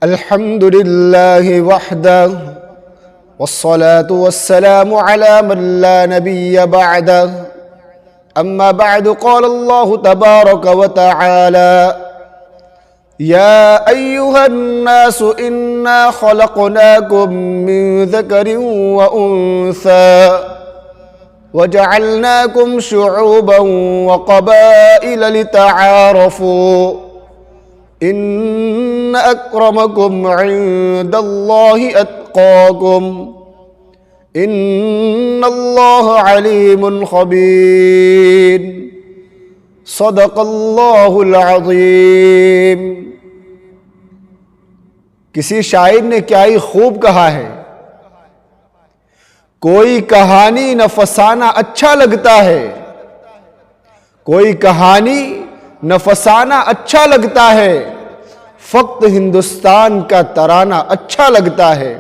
الحمد لله وحده والصلاة والسلام على من لا نبي بعده أما بعد قال الله تبارك وتعالى يا أيها الناس إنا خلقناكم من ذكر وأنثى وجعلناكم شعوبا وقبائل لتعارفوا إن أكرمكم عند الله أتقاكم إن الله عليم خبير صدق اللہ العظیم۔ کسی شاعر نے کیا ہی خوب کہا ہے، کوئی کہانی نہ فسانہ اچھا لگتا ہے، کوئی کہانی نہ فسانہ اچھا لگتا ہے، فقط ہندوستان کا ترانہ اچھا لگتا ہے۔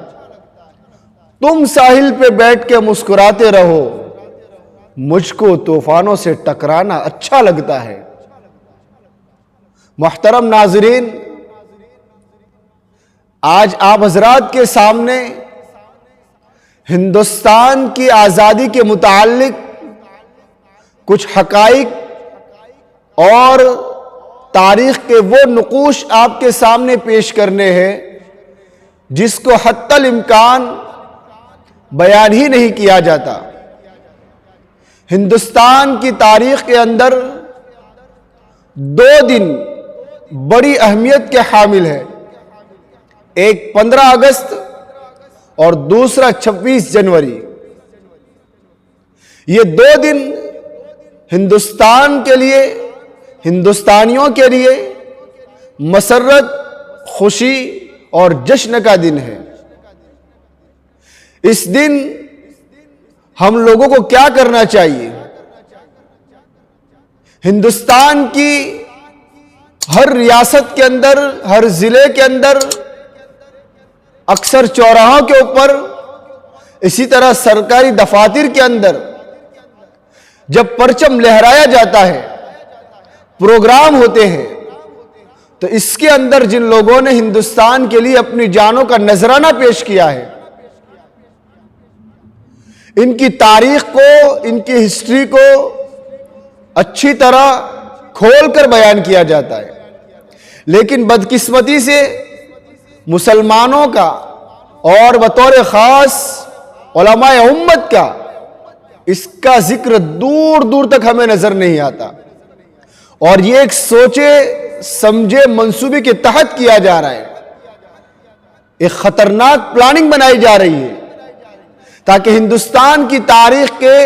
تم ساحل پہ بیٹھ کے مسکراتے رہو، مجھ کو طوفانوں سے ٹکرانا اچھا لگتا ہے۔ محترم ناظرین، آج آپ حضرات کے سامنے ہندوستان کی آزادی کے متعلق کچھ حقائق اور تاریخ کے وہ نقوش آپ کے سامنے پیش کرنے ہیں جس کو حتی الامکان بیان ہی نہیں کیا جاتا۔ ہندوستان کی تاریخ کے اندر دو دن بڑی اہمیت کے حامل ہے، ایک 15 اگست اور دوسرا 26 جنوری۔ یہ دو دن ہندوستان کے لیے، ہندوستانیوں کے لیے مسرت، خوشی اور جشن کا دن ہے۔ اس دن ہم لوگوں کو کیا کرنا چاہیے؟ ہندوستان کی ہر ریاست کے اندر، ہر ضلع کے اندر، اکثر چوراہوں کے اوپر، اسی طرح سرکاری دفاتر کے اندر جب پرچم لہرایا جاتا ہے، پروگرام ہوتے ہیں، تو اس کے اندر جن لوگوں نے ہندوستان کے لیے اپنی جانوں کا نذرانہ پیش کیا ہے، ان کی تاریخ کو، ان کی ہسٹری کو اچھی طرح کھول کر بیان کیا جاتا ہے، لیکن بدقسمتی سے مسلمانوں کا اور بطور خاص علماء امت کا اس کا ذکر دور دور تک ہمیں نظر نہیں آتا، اور یہ ایک سوچے سمجھے منصوبے کے تحت کیا جا رہا ہے۔ ایک خطرناک پلاننگ بنائی جا رہی ہے تاکہ ہندوستان کی تاریخ کے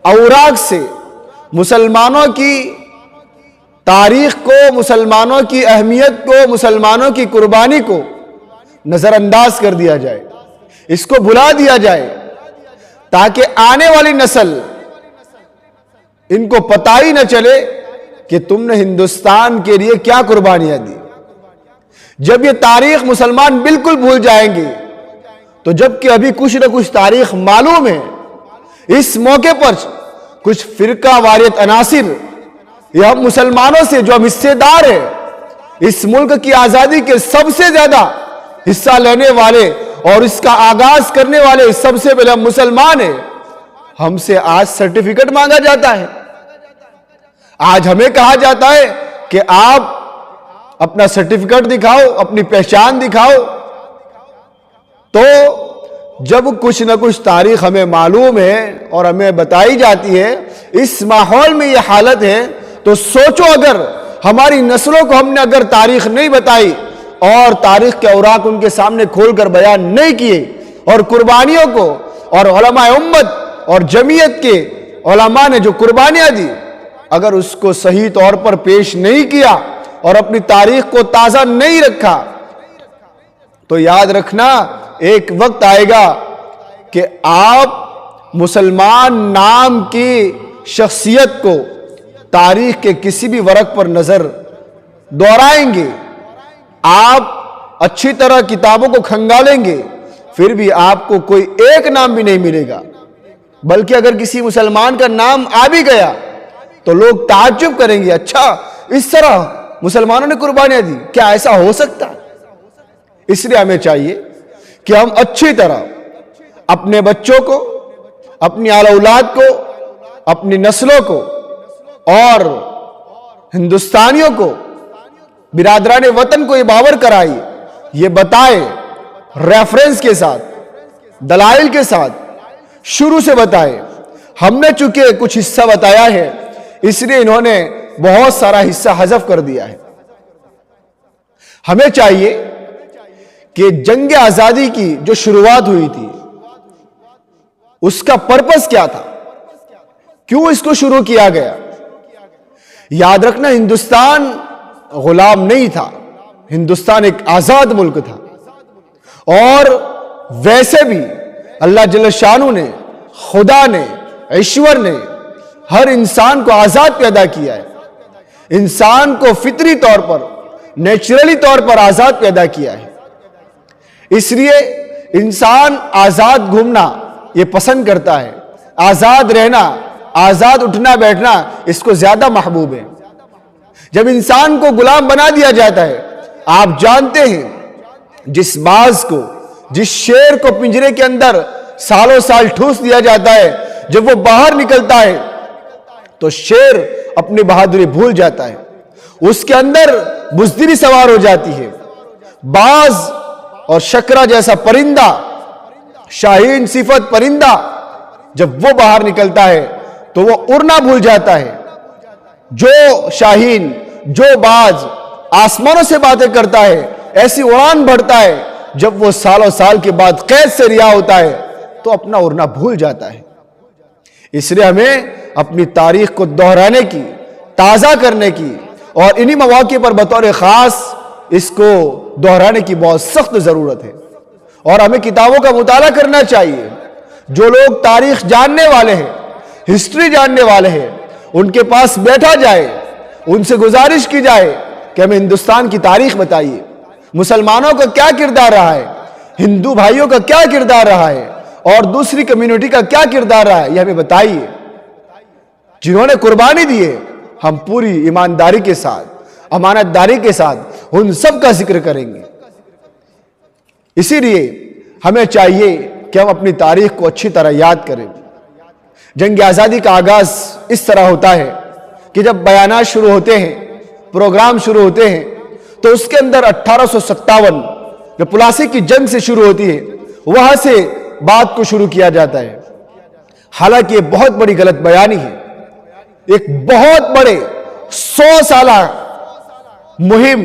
اوراق سے مسلمانوں کی تاریخ کو، مسلمانوں کی اہمیت کو، مسلمانوں کی قربانی کو نظر انداز کر دیا جائے، اس کو بھلا دیا جائے، تاکہ آنے والی نسل ان کو پتہ ہی نہ چلے کہ تم نے ہندوستان کے لیے کیا قربانیاں دی۔ جب یہ تاریخ مسلمان بالکل بھول جائیں گے، تو جبکہ ابھی کچھ نہ کچھ تاریخ معلوم ہے، اس موقع پر کچھ فرقہ واریت عناصر یا ہم مسلمانوں سے جو ہم حصے دار ہیں، اس ملک کی آزادی کے سب سے زیادہ حصہ لینے والے اور اس کا آغاز کرنے والے سب سے پہلے ہم مسلمان ہیں، ہم سے آج سرٹیفکیٹ مانگا جاتا ہے۔ آج ہمیں کہا جاتا ہے کہ آپ اپنا سرٹیفکیٹ دکھاؤ، اپنی پہچان دکھاؤ۔ تو جب کچھ نہ کچھ تاریخ ہمیں معلوم ہے اور ہمیں بتائی جاتی ہے، اس ماحول میں یہ حالت ہے، تو سوچو اگر ہماری نسلوں کو ہم نے اگر تاریخ نہیں بتائی اور تاریخ کے اوراق ان کے سامنے کھول کر بیان نہیں کیے، اور قربانیوں کو اور علماء امت اور جمعیت کے علماء نے جو قربانیاں دی، اگر اس کو صحیح طور پر پیش نہیں کیا اور اپنی تاریخ کو تازہ نہیں رکھا، تو یاد رکھنا ایک وقت آئے گا کہ آپ مسلمان نام کی شخصیت کو تاریخ کے کسی بھی ورق پر نظر دہرائیں گے، آپ اچھی طرح کتابوں کو کھنگالیں گے، پھر بھی آپ کو کوئی ایک نام بھی نہیں ملے گا، بلکہ اگر کسی مسلمان کا نام آ بھی گیا تو لوگ تعجب کریں گے، اچھا اس طرح مسلمانوں نے قربانیاں دی، کیا ایسا ہو سکتا؟ اس لیے ہمیں چاہیے کہ ہم اچھی طرح اپنے بچوں کو، اپنی اعلی اولاد کو، اپنی نسلوں کو اور ہندوستانیوں کو، برادران وطن کو یہ باور کرائے، یہ بتائے، ریفرنس کے ساتھ، دلائل کے ساتھ شروع سے بتائے۔ ہم نے چونکہ کچھ حصہ بتایا ہے، اس لیے انہوں نے بہت سارا حصہ حذف کر دیا ہے۔ ہمیں چاہیے کہ جنگ آزادی کی جو شروعات ہوئی تھی، اس کا پرپس کیا تھا، کیوں اس کو شروع کیا گیا۔ یاد رکھنا، ہندوستان غلام نہیں تھا، ہندوستان ایک آزاد ملک تھا، اور ویسے بھی اللہ جل شانہ نے، خدا نے، ایشور نے ہر انسان کو آزاد پیدا کیا ہے۔ انسان کو فطری طور پر، نیچرلی طور پر آزاد پیدا کیا ہے۔ اس لیے انسان آزاد گھومنا یہ پسند کرتا ہے، آزاد رہنا، آزاد اٹھنا بیٹھنا اس کو زیادہ محبوب ہے۔ جب انسان کو غلام بنا دیا جاتا ہے، آپ جانتے ہیں جس باز کو، جس شیر کو پنجرے کے اندر سالوں سال ٹھوس دیا جاتا ہے، جب وہ باہر نکلتا ہے تو شیر اپنی بہادری بھول جاتا ہے، اس کے اندر بزدلی سوار ہو جاتی ہے۔ باز اور شکرا جیسا پرندہ، شاہین صفت پرندہ، جب وہ باہر نکلتا ہے تو وہ اڑنا بھول جاتا ہے۔ جو شاہین، جو باز آسمانوں سے باتیں کرتا ہے، ایسی اڑان بڑھتا ہے، جب وہ سالوں سال کے بعد قید سے رہا ہوتا ہے تو اپنا اڑنا بھول جاتا ہے۔ اس لیے ہمیں اپنی تاریخ کو دہرانے کی، تازہ کرنے کی، اور انہی مواقع پر بطور خاص اس کو دہرانے کی بہت سخت ضرورت ہے۔ اور ہمیں کتابوں کا مطالعہ کرنا چاہیے۔ جو لوگ تاریخ جاننے والے ہیں، ہسٹری جاننے والے ہیں، ان کے پاس بیٹھا جائے، ان سے گزارش کی جائے کہ ہمیں ہندوستان کی تاریخ بتائیے، مسلمانوں کا کیا کردار رہا ہے، ہندو بھائیوں کا کیا کردار رہا ہے، اور دوسری کمیونٹی کا کیا کردار رہا ہے، یہ ہمیں بتائیے۔ جنہوں نے قربانی دی ہے، ہم پوری ایمانداری کے ساتھ، امانت داری کے ساتھ ان سب کا ذکر کریں گے۔ اسی لیے ہمیں چاہیے کہ ہم اپنی تاریخ کو اچھی طرح یاد کریں۔ جنگ آزادی کا آغاز اس طرح ہوتا ہے کہ جب بیانات شروع ہوتے ہیں، پروگرام شروع ہوتے ہیں، تو اس کے اندر 1857 جو پلاسی کی جنگ سے شروع ہوتی ہے، وہاں سے بات کو شروع کیا جاتا ہے۔ حالانکہ یہ بہت بڑی غلط بیانی ہے۔ ایک بہت بڑے 100 سالہ مہم،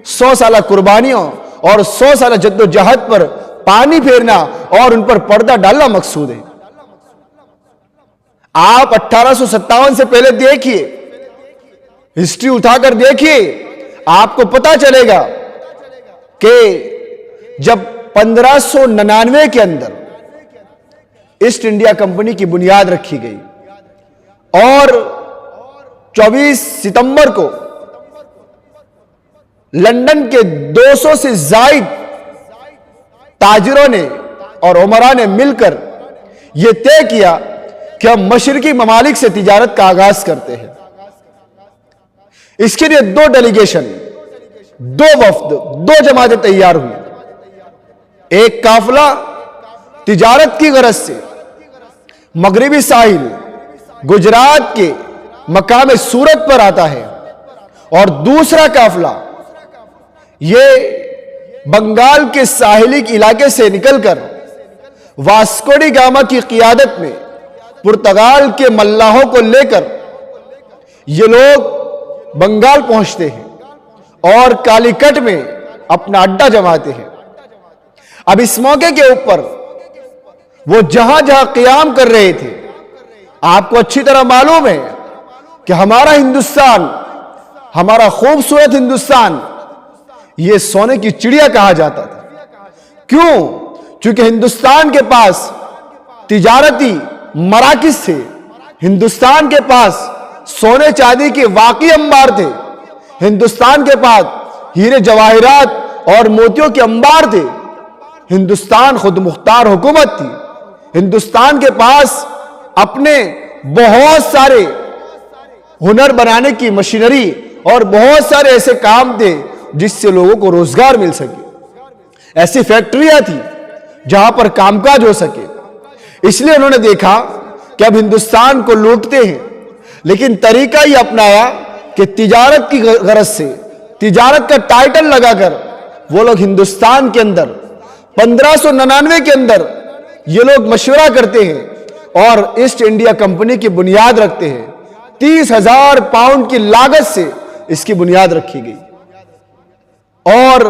100 سالہ قربانیوں اور 100 سالہ جد و جہد پر پانی پھیرنا اور ان پر پردہ ڈالنا مقصود ہے۔ آپ 1857 سے پہلے دیکھیے، ہسٹری اٹھا کر دیکھیے، آپ کو پتا چلے گا کہ جب 1599 کے اندر ایسٹ انڈیا کمپنی کی بنیاد رکھی گئی اور 24 ستمبر کو لندن کے 200 سے زائد تاجروں نے اور عمراء نے مل کر یہ طے کیا کہ ہم مشرقی ممالک سے تجارت کا آغاز کرتے ہیں۔ اس کے لیے 2 ڈیلیگیشن، 2 وفد، 2 جماعتیں تیار ہوئی۔ ایک قافلہ تجارت کی غرض سے مغربی ساحل گجرات کے مقام سورت پر آتا ہے، اور دوسرا قافلہ یہ بنگال کے ساحلی علاقے سے نکل کر واسکو ڈی گاما کی قیادت میں پرتگال کے ملاحوں کو لے کر یہ لوگ بنگال پہنچتے ہیں اور کالیکٹ میں اپنا اڈا جماتے ہیں۔ اب اس موقع کے اوپر وہ جہاں جہاں قیام کر رہے تھے، آپ کو اچھی طرح معلوم ہے کہ ہمارا ہندوستان، ہمارا خوبصورت ہندوستان، یہ سونے کی چڑیا کہا جاتا تھا۔ کیوں؟ چونکہ ہندوستان کے پاس تجارتی مراکز تھے، ہندوستان کے پاس سونے چاندی کے واقعی انبار تھے، ہندوستان کے پاس ہیرے جواہرات اور موتیوں کے انبار تھے، ہندوستان خود مختار حکومت تھی، ہندوستان کے پاس اپنے بہت سارے ہنر بنانے کی مشینری اور بہت سارے ایسے کام تھے جس سے لوگوں کو روزگار مل سکے۔ ایسی فیکٹریاں تھی جہاں پر کام کاج ہو سکے. اس لیے انہوں نے دیکھا کہ اب ہندوستان کو لوٹتے ہیں، لیکن طریقہ یہ اپنایا کہ تجارت کی غرض سے تجارت کا ٹائٹل لگا کر وہ لوگ ہندوستان کے اندر 1599 کے اندر یہ لوگ مشورہ کرتے ہیں اور ایسٹ انڈیا کمپنی کی بنیاد رکھتے ہیں. 30,000 پاؤنڈ کی لاگت سے اس کی بنیاد رکھی گئی، اور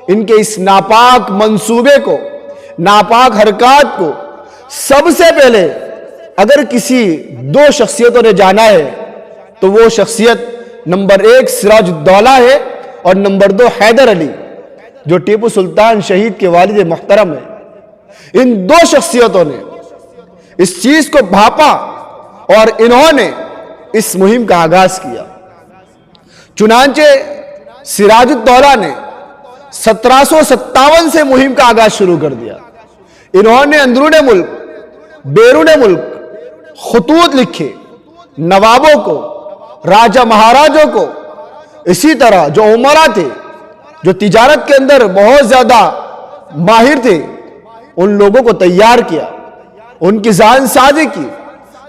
ان کے اس ناپاک منصوبے کو، ناپاک حرکات کو سب سے پہلے اگر کسی 2 شخصیتوں نے جانا ہے تو وہ شخصیت نمبر 1 سراج الدولہ ہے اور نمبر 2 حیدر علی، جو ٹیپو سلطان شہید کے والد محترم ہیں. ان 2 شخصیتوں نے اس چیز کو بھاپا اور انہوں نے اس مہم کا آغاز کیا. چنانچہ سراج الدولہ نے 1757 سے مہم کا آغاز شروع کر دیا. انہوں نے اندرون ملک، بیرون ملک خطوط لکھے، نوابوں کو، راجہ مہاراجوں کو، اسی طرح جو عمرا تھے، جو تجارت کے اندر بہت زیادہ ماہر تھے، ان لوگوں کو تیار کیا، ان کی ذہن سازی کی.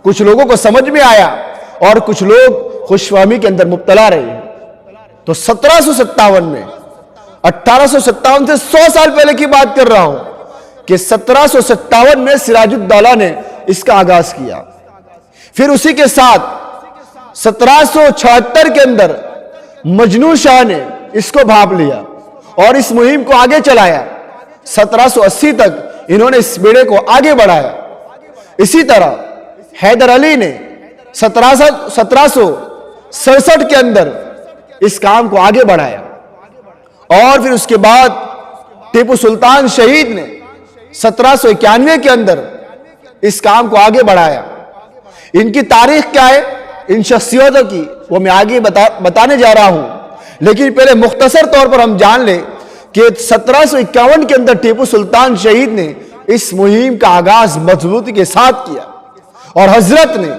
کچھ لوگوں کو سمجھ میں آیا اور کچھ لوگ خوش فہمی کے اندر مبتلا رہے. تو 1757 میں، 1857 سے 100 سال پہلے کی بات کر رہا ہوں، کہ 1757 میں سراج الدولہ نے اس کا آغاز کیا. پھر اسی کے ساتھ 1776 کے اندر مجنو شاہ نے اس کو بھاپ لیا اور اس مہم کو آگے چلایا. 1780 تک انہوں نے اس بیڑے کو آگے بڑھایا. اسی طرح حیدر علی نے 1767 کے اندر اس کام کو آگے بڑھایا، اور پھر اس کے بعد ٹیپو سلطان شہید نے 1791 کے اندر اس کام کو آگے بڑھایا. ان کی تاریخ کیا ہے، ان شخصیتوں کی، وہ میں آگے بتانے جا رہا ہوں. لیکن پہلے مختصر طور پر ہم جان لیں کہ 1751 کے اندر ٹیپو سلطان شہید نے اس مہم کا آغاز مضبوطی کے ساتھ کیا، اور حضرت نے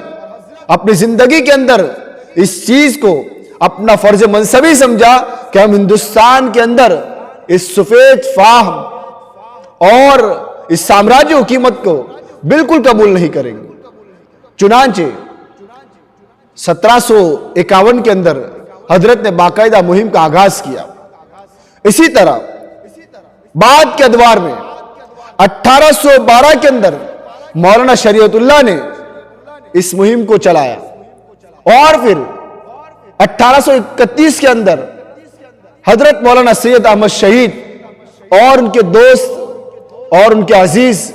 اپنی زندگی کے اندر اس چیز کو اپنا فرض منصبی سمجھا کہ ہم ہندوستان کے اندر اس سفید فاہم اور اس سامراجی حکومت کو بالکل قبول نہیں کریں گے. چنانچہ 1751 کے اندر حضرت نے باقاعدہ مہم کا آغاز کیا. اسی طرح بعد کے ادوار میں 1812 کے اندر مولانا شریعت اللہ نے اس مہم کو چلایا، اور پھر 1831 کے اندر حضرت مولانا سید احمد شہید اور ان کے دوست اور ان کے عزیز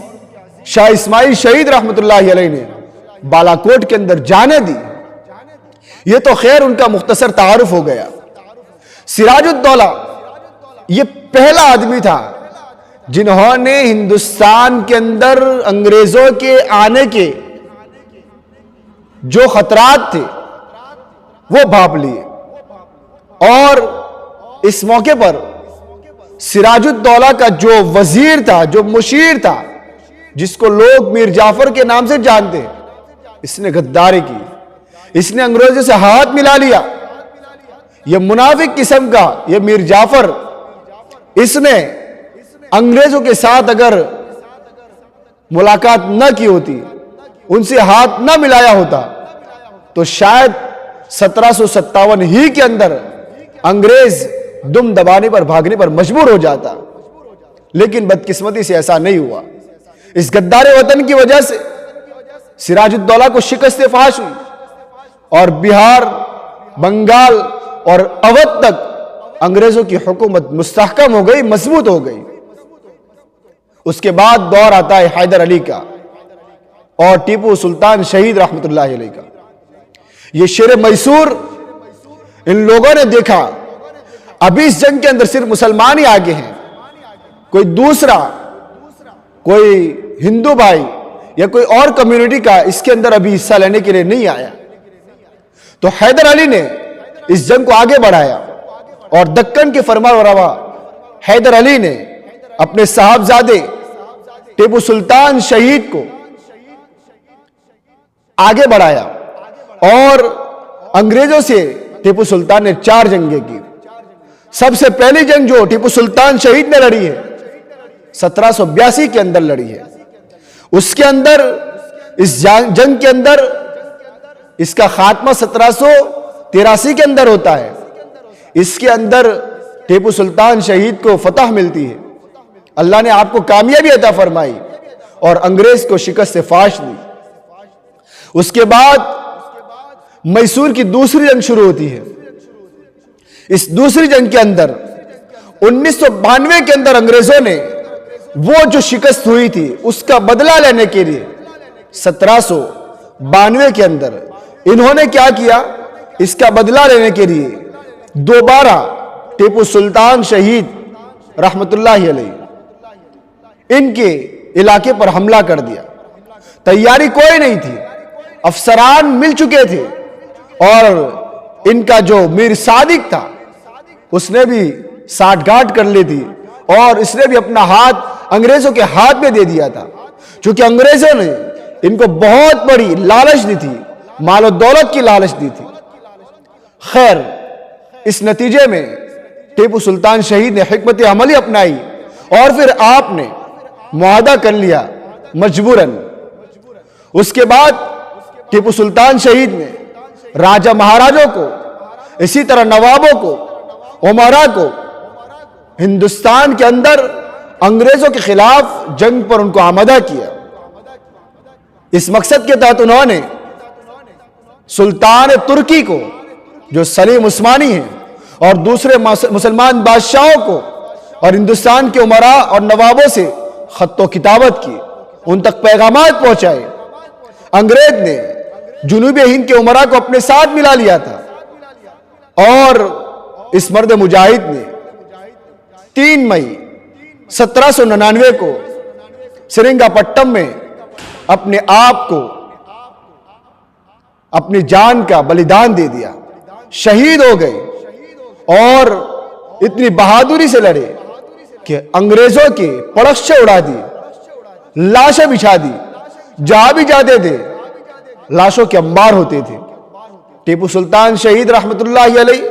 شاہ اسماعیل شہید رحمت اللہ علیہ نے بالاکوٹ کے اندر جانیں دی. یہ تو خیر ان کا مختصر تعارف ہو گیا. سراج الدولہ یہ پہلا آدمی تھا جنہوں نے ہندوستان کے اندر انگریزوں کے آنے کے جو خطرات تھے وہ بھاپ لیے، اور اس موقع پر سراج الدولہ کا جو وزیر تھا، جو مشیر تھا، جس کو لوگ میر جعفر کے نام سے جانتے ہیں، اس نے غداری کی، اس نے انگریزوں سے ہاتھ ملا لیا. یہ منافق قسم کا یہ میر جعفر، اس نے انگریزوں کے ساتھ اگر ملاقات نہ کی ہوتی، ان سے ہاتھ نہ ملایا ہوتا، تو شاید 1757 ہی کے اندر انگریز دم دبانے پر بھاگنے پر مجبور ہو جاتا. لیکن بدقسمتی سے ایسا نہیں ہوا. اس غدار وطن کی وجہ سے سراج الدولہ کو شکست فاش ہوئی، اور بہار، بنگال اور اودھ تک انگریزوں کی حکومت مستحکم ہو گئی، مضبوط ہو گئی. اس کے بعد دور آتا ہے حیدر علی کا اور ٹیپو سلطان شہید رحمت اللہ علیہ کا. یہ شیر میسور ان لوگوں نے دیکھا ابھی اس جنگ کے اندر صرف مسلمان ہی آگے ہیں، کوئی دوسرا، کوئی ہندو بھائی یا کوئی اور کمیونٹی کا اس کے اندر ابھی حصہ لینے کے لیے نہیں آیا. تو حیدر علی نے اس جنگ کو آگے بڑھایا، اور دکن کے فرما روا حیدر علی نے اپنے صاحبزادے ٹیپو سلطان شہید کو آگے بڑھایا، اور انگریزوں سے ٹیپو سلطان نے 4 جنگیں کی. سب سے پہلی جنگ جو ٹیپو سلطان شہید نے لڑی ہے 1782 کے اندر لڑی ہے۔ اس کے اندر اس جنگ کے اندر اس کا خاتمہ 1783 کے اندر ہوتا ہے۔ اس کے اندر ٹیپو سلطان شہید کو فتح ملتی ہے، اللہ نے آپ کو کامیابی عطا فرمائی اور انگریز کو شکست فاش دی۔ اس کے بعد میسور کی دوسری جنگ شروع ہوتی ہے۔ اس دوسری جنگ کے اندر 1992 کے اندر انگریزوں نے وہ جو شکست ہوئی تھی اس کا بدلہ لینے کے لیے 1792 کے اندر انہوں نے کیا کیا؟ اس کا بدلہ لینے کے لیے دوبارہ ٹیپو سلطان شہید رحمت اللہ علیہ ان کے علاقے پر حملہ کر دیا۔ تیاری کوئی نہیں تھی، افسران مل چکے تھے اور ان کا جو میر صادق تھا اس نے بھی ساٹھ گاٹھ کر لی تھی اور اس نے بھی اپنا ہاتھ انگریزوں کے ہاتھ میں دے دیا تھا، چونکہ انگریزوں نے ان کو بہت بڑی لالچ دی تھی، مال و دولت کی لالچ دی تھی۔ خیر، اس نتیجے میں ٹیپو سلطان شہید نے حکمت عملی اپنائی اور پھر آپ نے معاہدہ کر لیا مجبوراً۔ اس کے بعد ٹیپو سلطان شہید نے راجہ مہاراجوں کو، اسی طرح نوابوں کو، امراء کو ہندوستان کے اندر انگریزوں کے خلاف جنگ پر ان کو آمادہ کیا۔ اس مقصد کے تحت انہوں نے سلطان ترکی کو جو سلیم عثمانی ہیں اور دوسرے مسلمان بادشاہوں کو اور ہندوستان کے امراء اور نوابوں سے خط و کتابت کی، ان تک پیغامات پہنچائے۔ انگریز نے جنوبی ہند کے امراء کو اپنے ساتھ ملا لیا تھا اور اس مرد مجاہد نے 3 مئی 1799 کو سرنگا پٹم میں اپنے آپ کو اپنی جان کا بلیدان دے دیا، شہید ہو گئے اور اتنی بہادری سے لڑے کہ انگریزوں کے پڑخشے اڑا دی، لاشیں بچھا دی، جہاں بھی جاتے تھے لاشوں کے انبار ہوتے تھے۔ ٹیپو سلطان شہید رحمت اللہ علیہ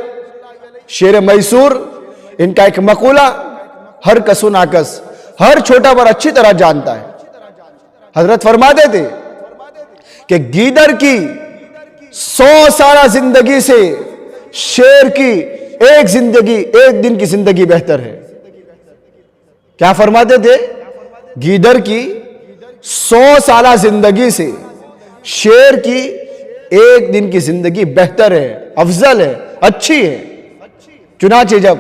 شیر میسور، ان کا ایک مقولہ ہر کس و ناکس، ہر چھوٹا بڑا اچھی طرح جانتا ہے۔ حضرت فرماتے تھے کہ گیدڑ کی 100 سالہ زندگی سے شیر کی ایک دن کی زندگی بہتر ہے۔ کیا فرماتے تھے؟ گیدڑ کی 100 سالہ زندگی سے شیر کی ایک دن کی زندگی بہتر ہے، افضل ہے، اچھی ہے۔ چنانچہ جب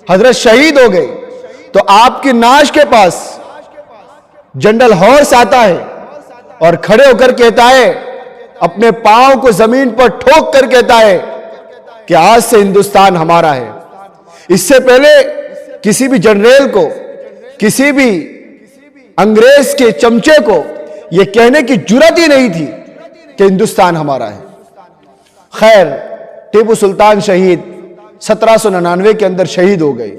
حضرت شہید ہو گئے تو آپ کی نعش کے پاس جنرل ہارس آتا ہے اور کھڑے ہو کر کہتا ہے، اپنے پاؤں کو زمین پر ٹھوک کر کہتا ہے کہ آج سے ہندوستان ہمارا ہے۔ اس سے پہلے کسی بھی جنرل کو، کسی بھی انگریز کے چمچے کو یہ کہنے کی جرات ہی نہیں تھی کہ ہندوستان ہمارا ہے۔ خیر، ٹیپو سلطان شہید 1799 کے اندر شہید ہو گئے۔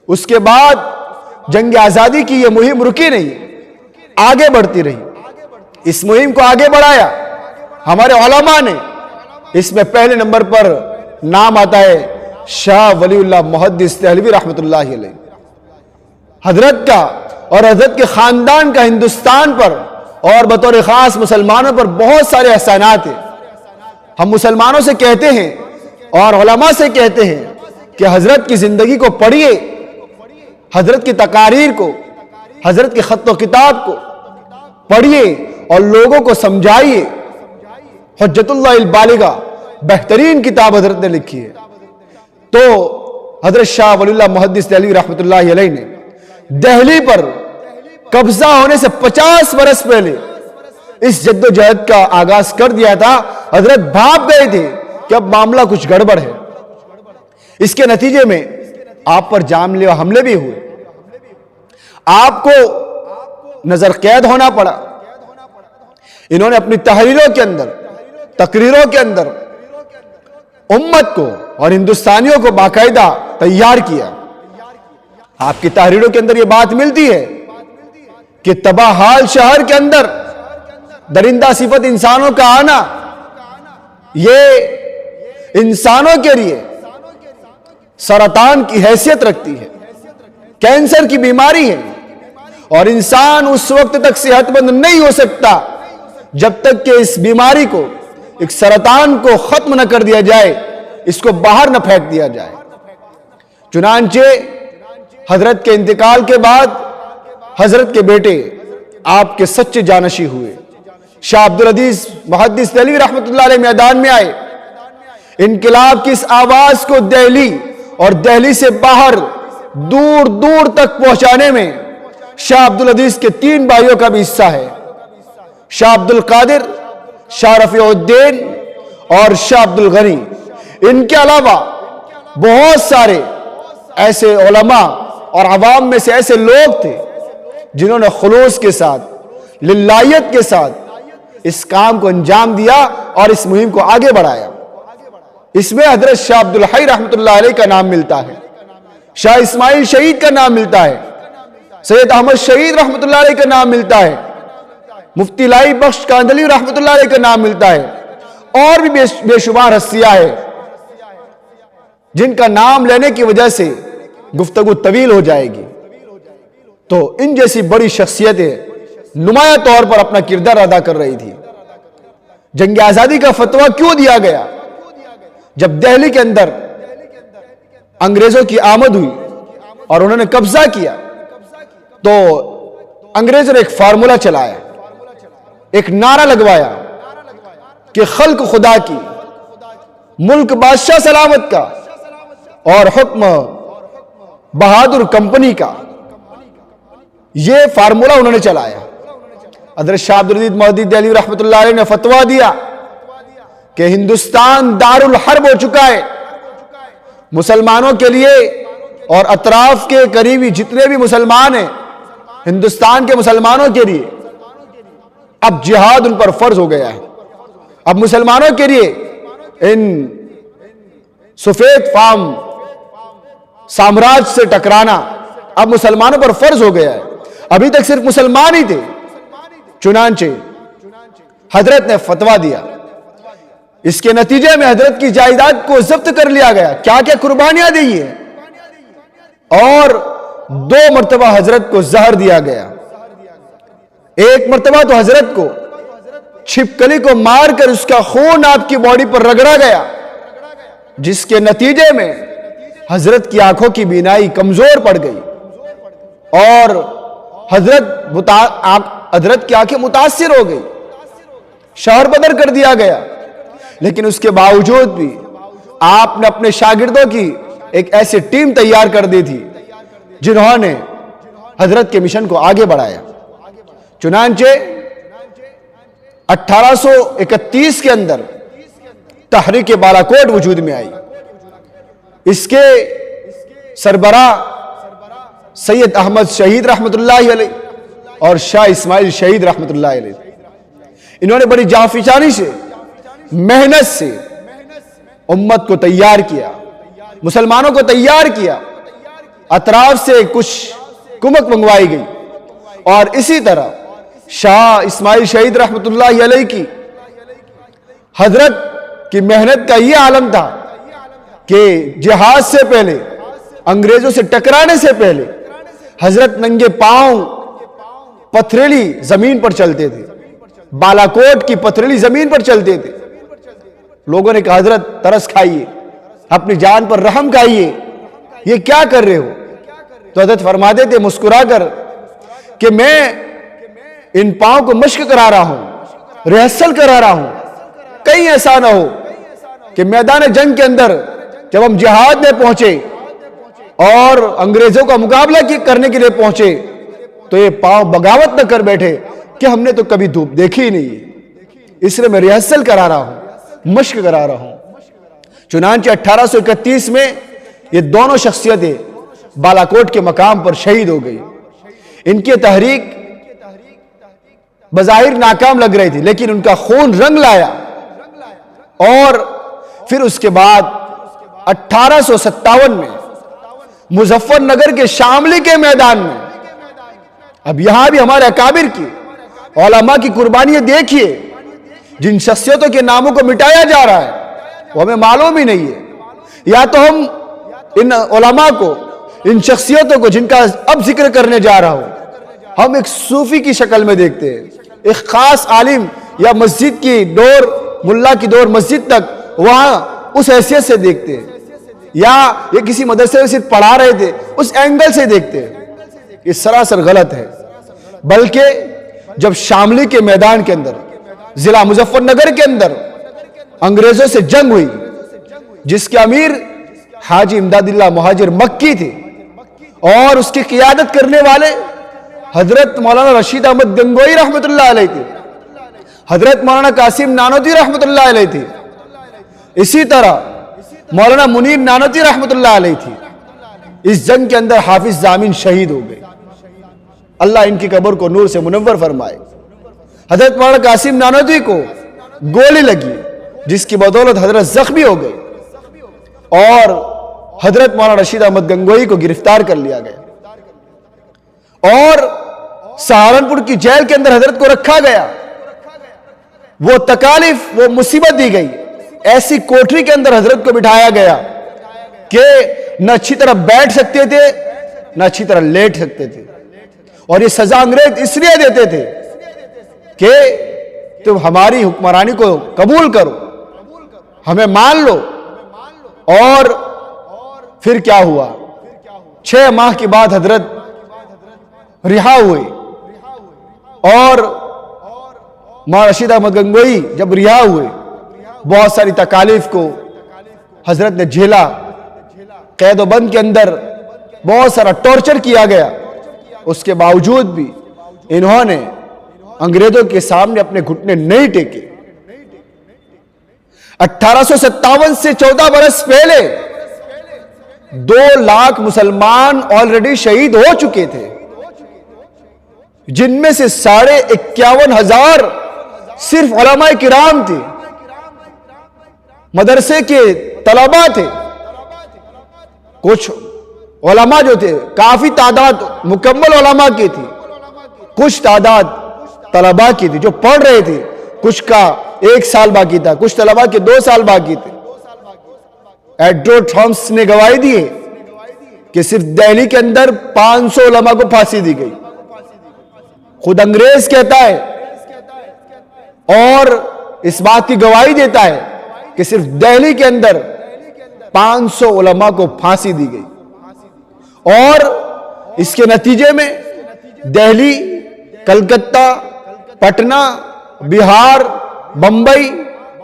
اس کے بعد جنگ آزادی کی یہ مہم رکی نہیں، آگے بڑھتی رہی۔ اس مہم کو آگے بڑھایا ہمارے علماء نے۔ اس میں پہلے نمبر پر نام آتا ہے شاہ ولی اللہ محدث دہلوی رحمت اللہ علیہ۔ حضرت کا اور حضرت کے خاندان کا ہندوستان پر اور بطور خاص مسلمانوں پر بہت سارے احسانات ہیں۔ ہم مسلمانوں سے کہتے ہیں اور علماء سے کہتے ہیں کہ حضرت کی زندگی کو پڑھیے، حضرت کی تقاریر کو، حضرت کے خط و کتاب کو پڑھیے اور لوگوں کو سمجھائیے۔ حجت اللہ البالغہ بہترین کتاب حضرت نے لکھی ہے۔ تو حضرت شاہ ولی اللہ محدث دہلوی رحمت اللہ علیہ نے دہلی پر قبضہ ہونے سے 50 برس پہلے اس جد و جہد کا آغاز کر دیا تھا۔ حضرت بھاپ گئے تھے کہ اب معاملہ کچھ گڑبڑ ہے۔ اس کے نتیجے میں آپ پر جان لیوا حملے بھی ہوئے، آپ کو نظر قید ہونا پڑا۔ انہوں نے اپنی تحریروں کے اندر، تقریروں کے اندر امت کو اور ہندوستانیوں کو باقاعدہ تیار کیا۔ آپ کی تحریروں کے اندر یہ بات ملتی ہے کہ تباہ حال شہر کے اندر درندہ صفت انسانوں کا آنا یہ انسانوں کے لیے سرطان کی حیثیت رکھتی ہے، کینسر کی بیماری ہے۔ اور انسان اس وقت تک صحت مند نہیں ہو سکتا جب تک کہ اس بیماری کو، ایک سرطان کو ختم نہ کر دیا جائے، اس کو باہر نہ پھینک دیا جائے۔ چنانچہ حضرت کے انتقال کے بعد حضرت کے بیٹے آپ کے سچے جانشی ہوئے شاہ عبدالعزیز محدث دہلوی رحمۃ اللہ علیہ میدان میں آئے۔ انقلاب کی اس آواز کو دہلی اور دہلی سے باہر دور دور تک پہنچانے میں شاہ عبدالعزیز کے 3 بھائیوں کا بھی حصہ ہے، شاہ عبدالقادر، شاہ رفیع الدین اور شاہ عبدالغنی۔ ان کے علاوہ بہت سارے ایسے علماء اور عوام میں سے ایسے لوگ تھے جنہوں نے خلوص کے ساتھ، للہیت کے ساتھ اس کام کو انجام دیا اور اس مہم کو آگے بڑھایا۔ اس میں حضرت شاہ عبدالحی رحمۃ اللہ علیہ کا نام ملتا ہے، شاہ اسماعیل شہید کا نام ملتا ہے، سید احمد شہید رحمۃ اللہ علیہ کا نام ملتا ہے، مفتی لائی بخش کاندھلی رحمۃ اللہ علیہ کا نام ملتا ہے، اور بھی بے شمار ہستیاں ہیں جن کا نام لینے کی وجہ سے گفتگو طویل ہو جائے گی۔ تو ان جیسی بڑی شخصیتیں نمایاں طور پر اپنا کردار ادا کر رہی تھی۔ جنگ آزادی کا فتویٰ کیوں دیا گیا؟ جب دہلی کے اندر انگریزوں کی آمد ہوئی اور انہوں نے قبضہ کیا تو انگریزوں نے ایک فارمولہ چلایا، ایک نعرہ لگوایا کہ خلق خدا کی، ملک بادشاہ سلامت کا اور حکم بہادر کمپنی کا۔ یہ فارمولہ انہوں نے چلایا۔ حضرت شاہ عبدالعزیز محدث دہلوی رحمۃ اللہ علیہ نے فتویٰ دیا کہ ہندوستان دار الحرب ہو چکا ہے، مسلمانوں کے لیے اور اطراف کے قریبی جتنے بھی مسلمان ہیں، ہندوستان کے مسلمانوں کے لیے اب جہاد ان پر فرض ہو گیا ہے۔ اب مسلمانوں کے لیے ان سفید فام سامراج سے ٹکرانا اب مسلمانوں پر فرض ہو گیا ہے۔ ابھی تک صرف مسلمان ہی تھے۔ چنانچہ حضرت نے فتویٰ دیا، اس کے نتیجے میں حضرت کی جائیداد کو ضبط کر لیا گیا، کیا کیا قربانیاں دی ہیں، اور 2 مرتبہ حضرت کو زہر دیا گیا۔ ایک مرتبہ تو حضرت کو چھپکلی کو مار کر اس کا خون آپ کی باڈی پر رگڑا گیا، جس کے نتیجے میں حضرت کی آنکھوں کی بینائی کمزور پڑ گئی اور حضرت کی آنکھیں متاثر ہو گئی، شہر بدر کر دیا گیا۔ لیکن اس کے باوجود بھی آپ نے اپنے شاگردوں کی ایک ایسی ٹیم تیار کر دی تھی جنہوں نے حضرت کے مشن کو آگے بڑھایا۔ چنانچہ 1831 کے اندر تحریک بالاکوٹ وجود میں آئی۔ اس کے سربراہ سید احمد شہید رحمۃ اللہ علیہ اور شاہ اسماعیل شہید رحمۃ اللہ علیہ، انہوں نے بڑی جانفشانی سے، محنت سے امت کو تیار کیا، مسلمانوں کو تیار کیا۔ اطراف سے کچھ کمک منگوائی گئی اور اسی طرح شاہ اسماعیل شہید رحمۃ اللہ علیہ کی حضرت کی محنت کا یہ عالم تھا کہ جہاد سے پہلے، انگریزوں سے ٹکرانے سے پہلے حضرت ننگے پاؤں پتھریلی زمین پر چلتے تھے، بالاکوٹ کی پتھریلی زمین پر چلتے تھے۔ لوگوں نے کہا حضرت ترس کھائیے، اپنی جان پر رحم کھائیے، یہ کیا کر رہے ہو؟ تو حضرت فرماتے تھے مسکرا کر کہ میں ان پاؤں کو مشق کرا رہا ہوں، ریہرسل کرا رہا ہوں، کہیں ایسا نہ ہو کہ میدان جنگ کے اندر جب ہم جہاد میں پہنچے اور انگریزوں کا مقابلہ کرنے کے لیے پہنچے تو یہ پاؤں بغاوت نہ کر بیٹھے کہ ہم نے تو کبھی دھوپ دیکھی ہی نہیں، اس لیے میں ریہرسل کرا رہا ہوں، مشق کرا رہا ہوں۔ چنانچہ 1831 میں یہ دونوں شخصیتیں بالاکوٹ کے مقام پر شہید ہو گئی۔ ان کی تحریک بظاہر ناکام لگ رہی تھی، لیکن ان کا خون رنگ لایا، اور پھر اس کے بعد 1857 میں مظفر نگر کے شاملی کے میدان میں، اب یہاں بھی ہمارے اکابر کی علماء کی قربانیاں دیکھیے، جن شخصیتوں کے ناموں کو مٹایا جا رہا ہے وہ ہمیں معلوم ہی نہیں ہے، یا تو ہم ان علماء کو، ان شخصیتوں کو جن کا اب ذکر کرنے جا رہا ہوں، ہم ایک صوفی کی شکل میں دیکھتے ہیں، ایک خاص عالم یا مسجد کی ڈور، ملا کی ڈور مسجد تک وہاں اس حیثیت سے دیکھتے ہیں، یا یہ کسی مدرسے میں صرف پڑھا رہے تھے اس اینگل سے دیکھتے ہیں. یہ سراسر غلط ہے. بلکہ جب شاملی کے میدان کے اندر، ضلع مظفر نگر کے اندر انگریزوں سے جنگ ہوئی، جس کے امیر حاجی امداد اللہ مہاجر مکی تھے اور اس کی قیادت کرنے والے حضرت مولانا رشید احمد گنگوئی رحمت اللہ علیہ تھے، حضرت مولانا قاسم نانوتوی رحمت اللہ علیہ تھے، اسی طرح مولانا منیر نانوتوی رحمت اللہ علیہ تھی. اس جنگ کے اندر حافظ ضامن شہید ہو گئے، اللہ ان کی قبر کو نور سے منور فرمائے. حضرت مولانا قاسم نانوتوی کو گولی لگی جس کی بدولت حضرت زخمی ہو گئے، اور حضرت مولانا رشید احمد گنگوئی کو گرفتار کر لیا گیا اور سہارنپور کی جیل کے اندر حضرت کو رکھا گیا. وہ تکالیف، وہ مصیبت دی گئی، ایسی کوٹری کے اندر حضرت کو بٹھایا گیا کہ نہ اچھی طرح بیٹھ سکتے تھے نہ اچھی طرح لیٹ سکتے تھے. اور یہ سزا انگریز اس لیے دیتے تھے کہ تم ہماری حکمرانی کو قبول کرو، ہمیں مان لو. اور پھر کیا ہوا؟ 6 ماہ کے بعد حضرت رہا ہوئے، اور مولانا رشید احمد گنگوئی جب رہا ہوئے بہت ساری تکالیف کو حضرت نے جھیلا. قید و بند کے اندر بہت سارا ٹارچر کیا گیا، اس کے باوجود بھی انہوں نے انگریزوں کے سامنے اپنے گھٹنے نہیں ٹیکے. 1857 سے 14 برس پہلے 2 لاکھ مسلمان آلریڈی شہید ہو چکے تھے، جن میں سے 51,500 صرف علماء کرام تھے، مدرسے کے طلباء تھے. کچھ علماء جو تھے کافی تعداد مکمل علماء کی تھی، کچھ تعداد طلباء کی تھی جو پڑھ رہے تھے، کچھ کا 1 سال باقی تھا، کچھ طلباء کے 2 سال باقی تھے. ایڈرو تھامس نے گواہی دی ہے کہ صرف دہلی کے اندر 500 علماء کو پھانسی دی گئی. خود انگریز کہتا ہے اور اس بات کی گواہی دیتا ہے کہ صرف دہلی کے اندر 500 علماء کو پھانسی دی گئی. اور اس کے نتیجے میں دہلی، کلکتہ، پٹنہ، بہار، بمبئی،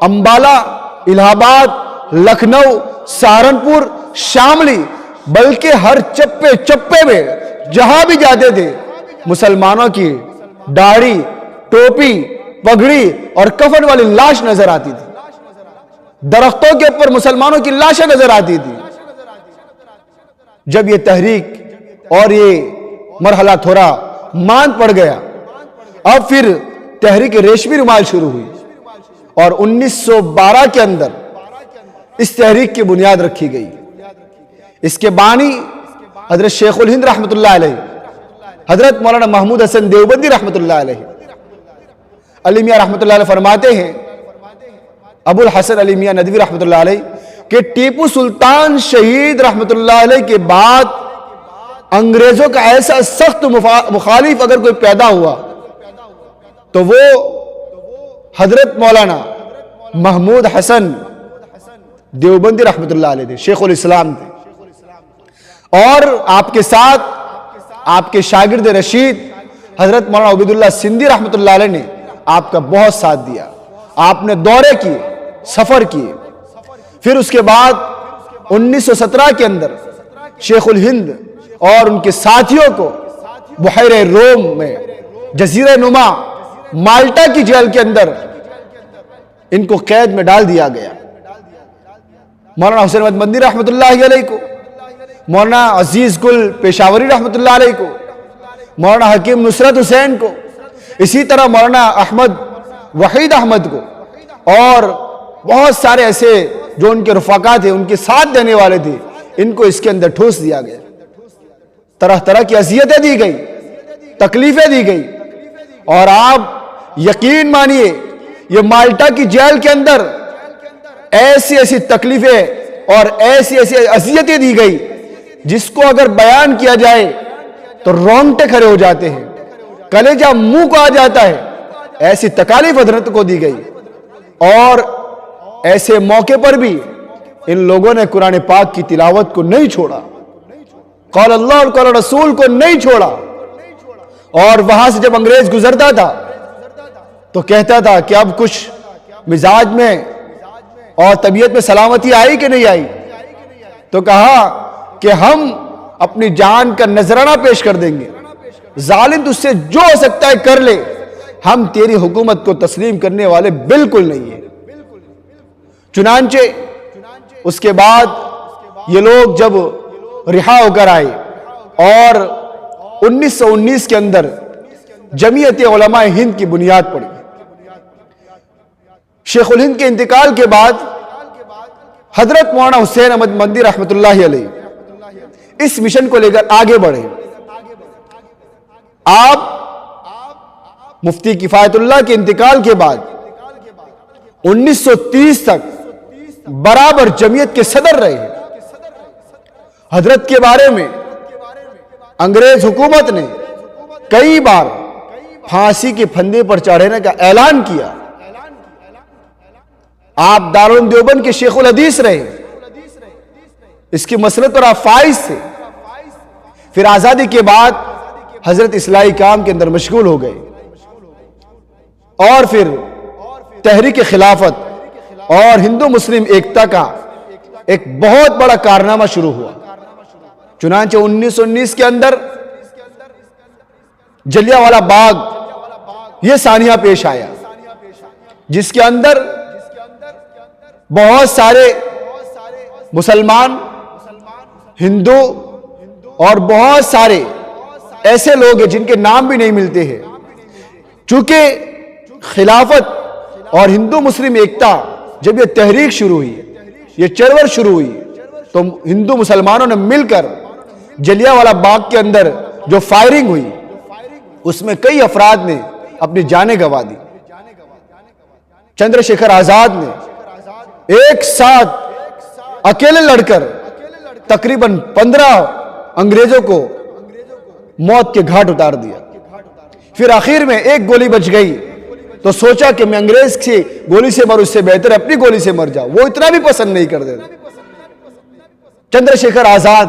امبالہ، الہ آباد، لکھنؤ، سہارنپور، شاملی، بلکہ ہر چپے چپے میں جہاں بھی جاتے تھے مسلمانوں کی داڑھی، ٹوپی، پگڑی اور کفن والی لاش نظر آتی تھی. درختوں کے اوپر مسلمانوں کی لاشیں نظر آتی تھی. جب یہ تحریک اور یہ مرحلہ تھوڑا مان پڑ گیا، اب پھر تحریک ریشمی رومال شروع ہوئی اور 1912 کے اندر اس تحریک کی بنیاد رکھی گئی. اس کے بانی حضرت شیخ الہند رحمت اللہ علیہ، حضرت مولانا محمود حسن دیوبندی رحمت اللہ علیہ. علی میاں رحمت اللہ علیہ فرماتے ہیں، ابو الحسن علی میاں ندوی رحمت اللہ علیہ، کہ ٹیپو سلطان شہید رحمت اللہ علیہ کے بعد انگریزوں کا ایسا سخت مخالف اگر کوئی پیدا ہوا تو وہ حضرت مولانا محمود حسن دیوبندی رحمت اللہ علیہ تھے، شیخ الاسلام تھے. اور آپ کے ساتھ آپ کے شاگرد رشید حضرت مولانا عبید اللہ سندھی رحمت اللہ علیہ نے آپ کا بہت ساتھ دیا. آپ نے دورے کیے، سفر کیے. پھر اس کے بعد 1917 کے اندر شیخ الہند اور ان کے ساتھیوں کو بحیرہ روم میں جزیرہ نما مالٹا کی جیل کے اندر ان کو قید میں ڈال دیا گیا. مولانا حسین احمد مدنی رحمت اللہ علیہ کو، مولانا عزیز گل پیشاوری رحمت اللہ علیہ کو، مولانا حکیم نصرت حسین کو، اسی طرح مولانا احمد وحید احمد کو، اور بہت سارے ایسے جو ان کے رفقا تھے، ان کے ساتھ دینے والے تھے، ان کو اس کے اندر ٹھوس دیا گیا. طرح طرح کی اذیتیں دی گئی، تکلیفیں دی گئی. اور آپ یقین مانیے یہ مالٹا کی جیل کے اندر ایسی ایسی تکلیفیں اور ایسی ایسی اذیتیں دی گئی جس کو اگر بیان کیا جائے تو رونگٹے کھڑے ہو جاتے ہیں. کلیجہ منہ کو آ جاتا ہے، ایسی تکالیف حضرت کو دی گئی، اور ایسے موقع پر بھی ان لوگوں نے قرآن پاک کی تلاوت کو نہیں چھوڑا، قول اللہ اور قول رسول کو نہیں چھوڑا، اور وہاں سے جب انگریز گزرتا تھا تو کہتا تھا کہ اب کچھ مزاج میں اور طبیعت میں سلامتی آئی کہ نہیں آئی؟ تو کہا کہ ہم اپنی جان کا نذرانہ پیش کر دیں گے، ظالم تجھ سے جو ہو سکتا ہے کر لے، ہم تیری حکومت کو تسلیم کرنے والے بالکل نہیں ہیں۔ چنانچہ اس کے بعد یہ لوگ جب رہا ہو کر آئے اور 1919 کے اندر جمعیت علماء ہند کی بنیاد پڑی، شیخ الہند کے انتقال کے بعد حضرت مولانا حسین احمد مدنی رحمۃ اللہ علیہ اس مشن کو لے کر آگے بڑھے۔ آپ مفتی کفایت اللہ کے انتقال کے بعد 1930 تک برابر جمعیت کے صدر رہے۔ حضرت کے بارے میں انگریز حکومت نے کئی بار پھانسی کے پھندے پر چڑھانے کا اعلان کیا۔ آپ دارالعلوم دیوبند کے شیخ الحدیث رہے، اس کی مسلط پر آپ فائز تھے۔ پھر آزادی کے بعد حضرت اصلاحی کام کے اندر مشغول ہو گئے، اور پھر تحریک خلافت اور ہندو مسلم ایکتا کا ایک بہت بڑا کارنامہ شروع ہوا۔ چنانچہ 1919 کے اندر جلیانوالہ باغ یہ سانحہ پیش آیا، جس کے اندر بہت سارے مسلمان، ہندو اور بہت سارے ایسے لوگ ہیں جن کے نام بھی نہیں ملتے ہیں۔ چونکہ خلافت اور ہندو مسلم ایکتا جب یہ تحریک شروع ہوئی، یہ چرور شروع ہوئی، تو ہندو مسلمانوں نے مل کر جلیانوالہ باغ کے اندر جو فائرنگ ہوئی اس میں کئی افراد نے اپنی جانیں گنوا دی۔ چندر شیکھر آزاد نے ایک ساتھ اکیلے لڑ کر تقریباً 15 انگریزوں کو موت کے گھاٹ اتار دیا۔ پھر آخر میں ایک گولی بچ گئی تو سوچا کہ میں انگریز کی گولی سے مر، اس سے بہتر اپنی گولی سے مر جاؤ، وہ اتنا بھی پسند نہیں کرتے تھے۔ چندر شیکھر آزاد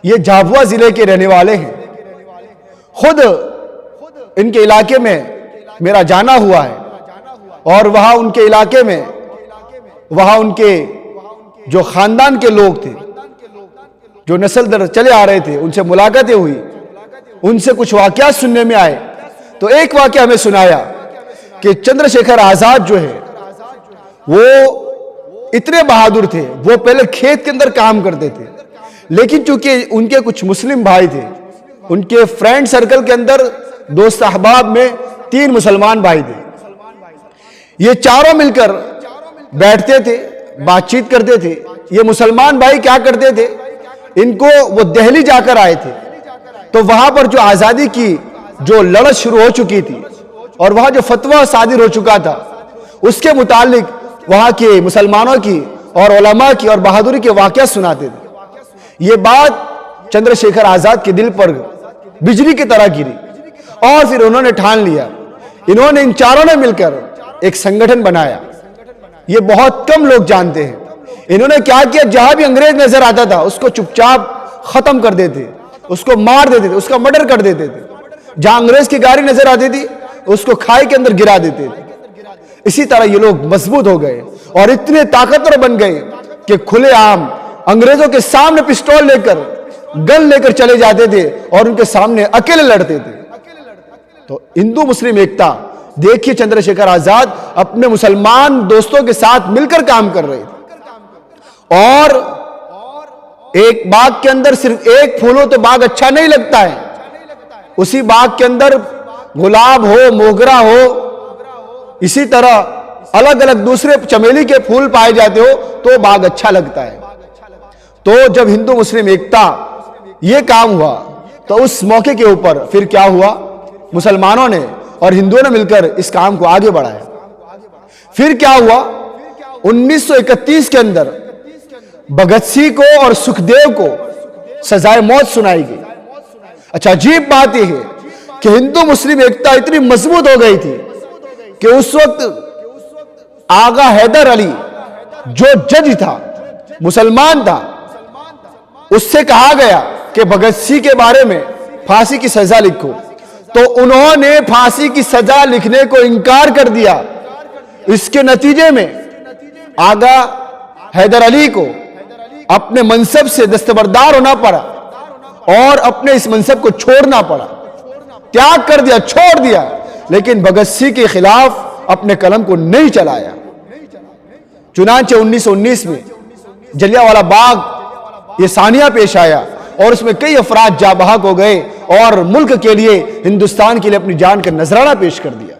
یہ جھابوا ضلع کے رہنے والے ہیں، خود ان کے علاقے میں میرا جانا ہوا ہے، اور وہاں ان کے علاقے میں وہاں ان کے جو خاندان کے لوگ تھے، جو نسل در چلے آ رہے تھے، ان سے ملاقاتیں ہوئی، ان سے کچھ واقعات سننے میں آئے۔ تو ایک واقعہ ہمیں سنایا کہ چندر شیکھر آزاد جو ہے وہ اتنے بہادر تھے، وہ پہلے کھیت کے اندر کام کرتے تھے، لیکن چونکہ ان کے کچھ مسلم بھائی تھے، ان کے فرینڈ سرکل کے اندر دوست احباب میں 3 مسلمان بھائی تھے، یہ چاروں مل کر بیٹھتے تھے، بات چیت کرتے تھے۔ یہ مسلمان بھائی کیا کرتے تھے، ان کو وہ دہلی جا کر آئے تھے، تو وہاں پر جو آزادی کی جو لڑت شروع ہو چکی تھی اور وہاں جو فتویٰ صادر ہو چکا تھا، اس کے متعلق وہاں کے مسلمانوں کی اور علماء کی اور بہادری کے واقعات سناتے تھے۔ یہ بات چندر شیکھر آزاد کے دل پر بجلی کی طرح گری، اور پھر انہوں نے ٹھان لیا، انہوں نے ان چاروں نے مل کر ایک سنگٹھن بنایا۔ یہ بہت کم لوگ جانتے ہیں۔ انہوں نے کیا کیا، جہاں بھی انگریز نظر آتا تھا اس کو چپ چاپ ختم کر دیتے، اس کو مار دیتے تھے، اس کا مرڈر کر دیتے تھے۔ جہاں انگریز کی گاڑی نظر آتی تھی اس کو کھائی کے اندر گرا دیتے تھے۔ اسی طرح یہ لوگ مضبوط ہو گئے اور اتنے طاقتور بن گئے کہ کھلے عام انگریزوں کے سامنے پسٹول لے کر، گن لے کر چلے جاتے تھے اور ان کے سامنے اکیلے لڑتے تھے۔ تو ہندو مسلم ایکتا دیکھیے، چندر شیکھر آزاد اپنے مسلمان دوستوں کے ساتھ مل کر کام کر رہے تھے، اور ایک باغ کے اندر صرف ایک پھول ہو تو باغ اچھا نہیں لگتا ہے، اسی باغ کے اندر گلاب ہو، موگرا ہو، اسی طرح الگ الگ دوسرے چمیلی کے پھول پائے جاتے ہو تو باغ اچھا لگتا ہے۔ تو جب ہندو مسلم ایکتا یہ کام ہوا تو اس موقع کے اوپر پھر کیا ہوا، مسلمانوں نے اور ہندوؤں نے مل کر اس کام کو آگے بڑھایا۔ پھر کیا ہوا، 1931 کے اندر بھگت سنگھ کو اور سکھ دیو کو سزائے موت سنائی گئی۔ اچھا، عجیب بات یہ ہے کہ ہندو مسلم ایکتا اتنی مضبوط ہو گئی تھی کہ اس وقت آغا حیدر علی جو جج تھا، مسلمان تھا، اس سے کہا گیا کہ بھگت سنگھ کے بارے میں پھانسی کی سزا لکھو، تو انہوں نے پھانسی کی سزا لکھنے کو انکار کر دیا۔ اس کے نتیجے میں آغا حیدر علی کو اپنے منصب سے دستبردار ہونا پڑا اور اپنے اس منصب کو چھوڑنا پڑا، تیاگ کر دیا، چھوڑ دیا، لیکن بھگت سنگھ کے خلاف اپنے قلم کو نہیں چلایا۔ چنانچہ 1919 میں جلیانوالہ باغ یہ ثانیہ پیش آیا اور اس میں کئی افراد جاں بحق ہو گئے اور ملک کے لیے، ہندوستان کے لیے اپنی جان کا نذرانہ پیش کر دیا۔